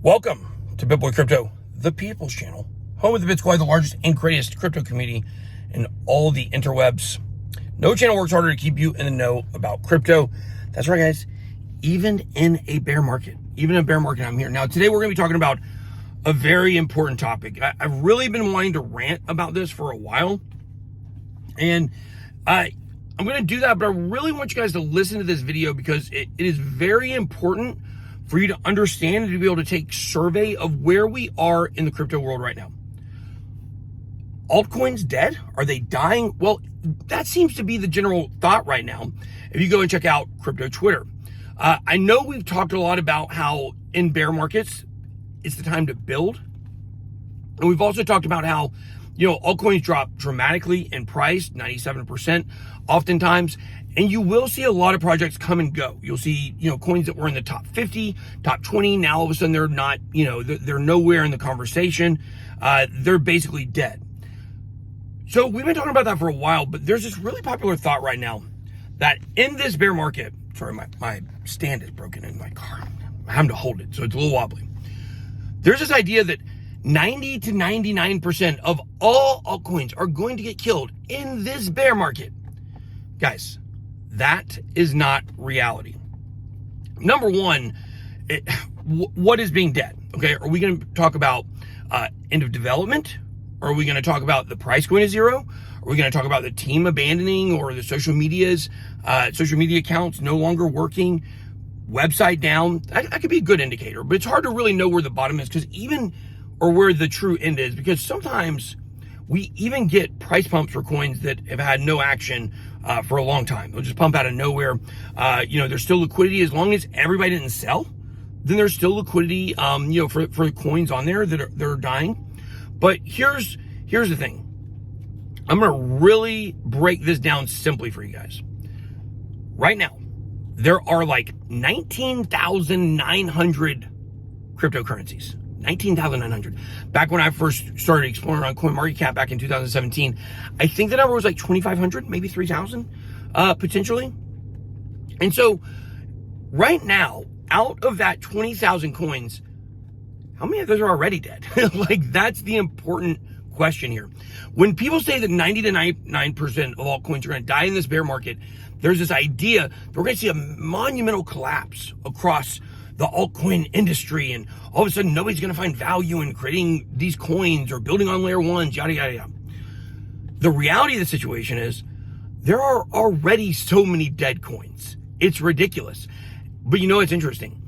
Welcome to BitBoy Crypto, the people's channel, home of the BitSquad, the largest and greatest crypto community in all the interwebs. No channel works harder to keep you in the know about crypto. That's right, guys. Even in a bear market, I'm here. Now, today we're going to be talking about a very important topic. I've really been wanting to rant about this for a while, and I'm going to do that, but I really want you guys to listen to this video because it is very important for you to understand and to be able to take survey of where we are in the crypto world right now. Altcoins dead? Are they dying? Well, that seems to be the general thought right now. If you go and check out crypto Twitter, I know we've talked a lot about how in bear markets, it's the time to build. And we've also talked about how, altcoins drop dramatically in price, 97% oftentimes. And you will see a lot of projects come and go. You'll see, coins that were in the top 50, top 20. Now all of a sudden they're not, they're nowhere in the conversation. They're basically dead. So we've been talking about that for a while, but there's this really popular thought right now that in this bear market, sorry, my stand is broken in my car. I'm having to hold it, so it's a little wobbly. There's this idea that 90 to 99% of all altcoins are going to get killed in this bear market. Guys, that is not reality. Number one, what is being dead? Okay, are we going to talk about end of development? Or are we going to talk about the price going to zero? Are we going to talk about the team abandoning or the social media accounts no longer working, website down? That could be a good indicator, but it's hard to really know where the bottom is or where the true end is, because sometimes we even get price pumps for coins that have had no action for a long time. They'll just pump out of nowhere. There's still liquidity as long as everybody didn't sell. Then there's still liquidity, for coins on there that are dying. But here's the thing. I'm going to really break this down simply for you guys. Right now, there are like 19,900 cryptocurrencies. 19,900. Back when I first started exploring on CoinMarketCap back in 2017, I think the number was like 2,500, maybe 3,000, potentially. And so right now, out of that 20,000 coins, how many of those are already dead? Like, that's the important question here. When people say that 90 to 99% of all coins are going to die in this bear market, there's this idea that we're going to see a monumental collapse across the altcoin industry, and all of a sudden nobody's going to find value in creating these coins or building on layer ones, yada, yada, yada. The reality of the situation is there are already so many dead coins. It's ridiculous. But it's interesting.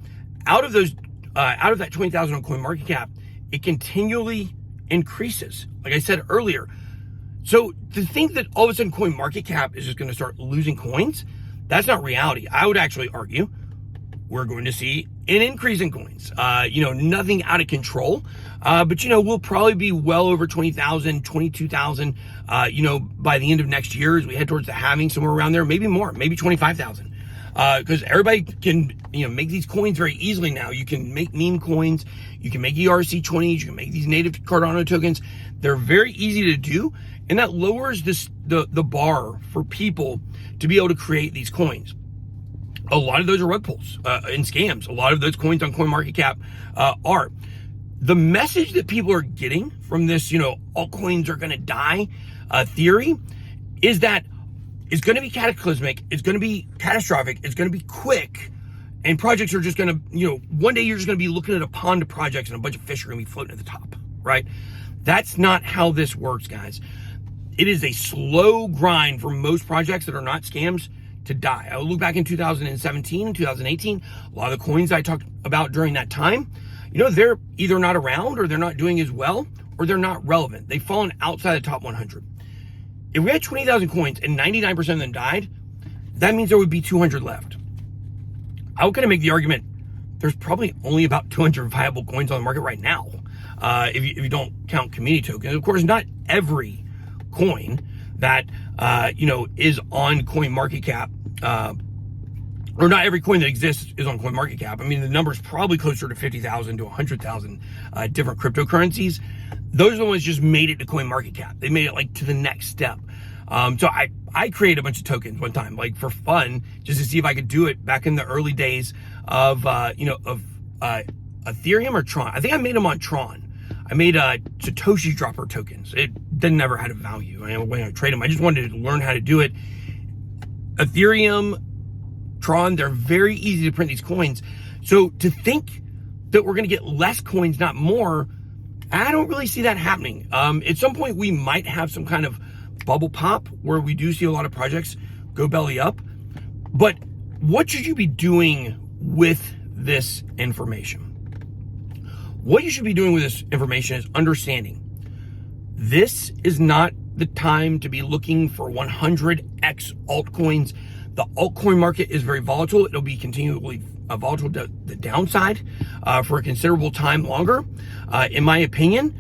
Out of that 20,000 on CoinMarketCap, it continually increases, like I said earlier. So to think that all of a sudden CoinMarketCap is just going to start losing coins, that's not reality. I would actually argue we're going to see an increase in coins. Nothing out of control, but we'll probably be well over 20,000, 22,000, by the end of next year as we head towards the halving, somewhere around there, maybe more, maybe 25,000. Because everybody can, make these coins very easily now. You can make meme coins, you can make ERC20s, you can make these native Cardano tokens. They're very easy to do, and that lowers the bar for people to be able to create these coins. A lot of those are rug pulls and scams. A lot of those coins on CoinMarketCap are. The message that people are getting from this, altcoins are going to die theory is that it's going to be cataclysmic, it's going to be catastrophic, it's going to be quick, and projects are just going to, one day you're just going to be looking at a pond of projects and a bunch of fish are going to be floating at the top, right? That's not how this works, guys. It is a slow grind for most projects that are not scams to die. I look back in 2017 and 2018, a lot of the coins I talked about during that time, they're either not around or they're not doing as well or they're not relevant. They've fallen outside the top 100. If we had 20,000 coins and 99% of them died, that means there would be 200 left. I would kind of make the argument there's probably only about 200 viable coins on the market right now, if you don't count community tokens. Of course, not every coin that is on CoinMarketCap, or not every coin that exists is on CoinMarketCap. I mean, the number is probably closer to 50,000 to 100,000 different cryptocurrencies. Those are the ones just made it to CoinMarketCap. They made it like to the next step. So I created a bunch of tokens one time, like for fun, just to see if I could do it back in the early days of Ethereum or Tron. I think I made them on Tron. I made Satoshi dropper tokens. It then never had a value. I wasn't gonna trade them. I just wanted to learn how to do it. Ethereum, Tron, they're very easy to print these coins. So to think that we're gonna get less coins, not more, I don't really see that happening. At some point, we might have some kind of bubble pop where we do see a lot of projects go belly up. But what should you be doing with this information? What you should be doing with this information is understanding this is not the time to be looking for 100x altcoins. The altcoin market is very volatile. It'll be continually volatile to the downside for a considerable time longer, in my opinion.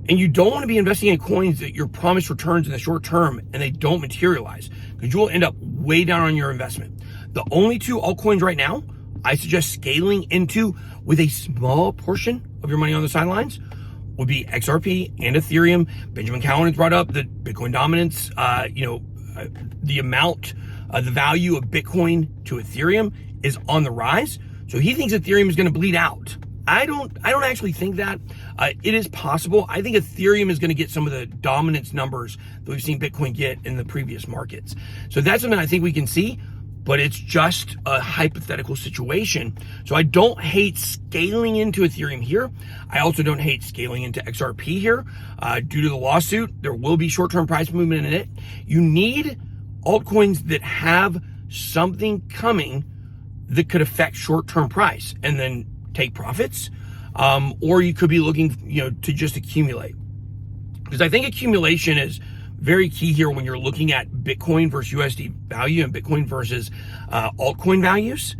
And you don't want to be investing in coins that you're promised returns in the short term and they don't materialize, because you will end up way down on your investment. The only two altcoins right now I suggest scaling into with a small portion of your money on the sidelines would be XRP and Ethereum. Benjamin Cowan has brought up that Bitcoin dominance, the amount, the value of Bitcoin to Ethereum is on the rise. So he thinks Ethereum is going to bleed out. I don't actually think that. It is possible. I think Ethereum is going to get some of the dominance numbers that we've seen Bitcoin get in the previous markets. So that's something I think we can see, but it's just a hypothetical situation. So I don't hate scaling into Ethereum here. I also don't hate scaling into XRP here. Due to the lawsuit, there will be short-term price movement in it. You need altcoins that have something coming that could affect short-term price and then take profits. Or you could be looking, to just accumulate. Because I think accumulation is very key here when you're looking at Bitcoin versus USD value and Bitcoin versus altcoin values.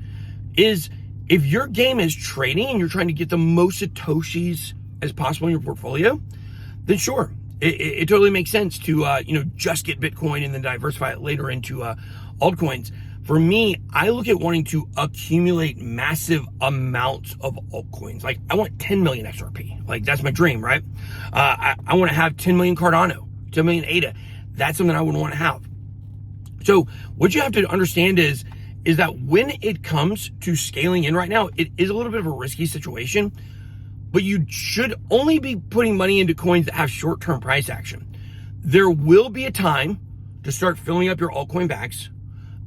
Is if your game is trading and you're trying to get the most Satoshis as possible in your portfolio, then sure, it totally makes sense to just get Bitcoin and then diversify it later into altcoins. For me, I look at wanting to accumulate massive amounts of altcoins. Like, I want 10 million XRP. Like, that's my dream, right? I want to have 10 million Cardano, 10 million ADA. That's something I would want to have. So what you have to understand is that when it comes to scaling in right now, it is a little bit of a risky situation, but you should only be putting money into coins that have short-term price action. There will be a time to start filling up your altcoin bags.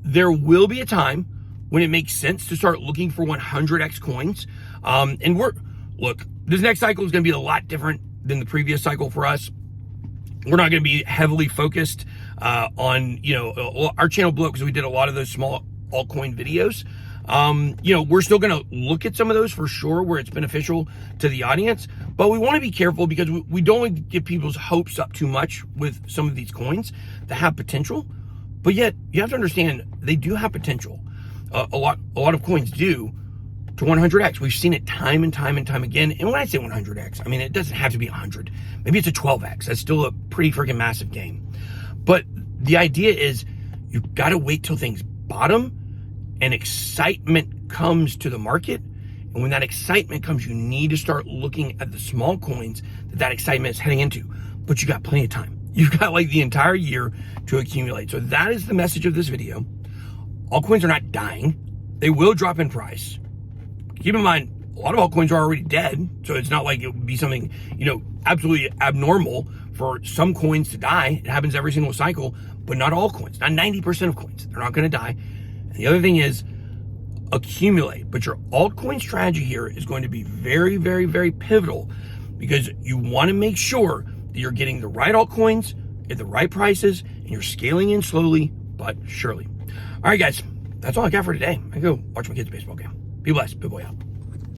There will be a time when it makes sense to start looking for 100x coins. And look, this next cycle is going to be a lot different than the previous cycle for us. We're not going to be heavily focused on, our channel blew up because we did a lot of those small altcoin videos. We're still going to look at some of those for sure where it's beneficial to the audience, but we want to be careful because we don't want to get people's hopes up too much with some of these coins that have potential. But yet, you have to understand, they do have potential. A lot of coins do to 100x. We've seen it time and time and time again. And when I say 100x, I mean, it doesn't have to be 100. Maybe it's a 12x. That's still a pretty freaking massive game. But the idea is you've got to wait till things bottom and excitement comes to the market. And when that excitement comes, you need to start looking at the small coins that excitement is heading into. But you got plenty of time. You've got like the entire year to accumulate. So that is the message of this video. Altcoins are not dying. They will drop in price. Keep in mind, a lot of altcoins are already dead. So it's not like it would be something, absolutely abnormal for some coins to die. It happens every single cycle, but not all coins, not 90% of coins. They're not going to die. And the other thing is accumulate. But your altcoin strategy here is going to be very, very, very pivotal because you want to make sure that you're getting the right altcoins at the right prices and you're scaling in slowly but surely. All right, guys, that's all I got for today. I go watch my kids' baseball game. Be blessed. Big boy out.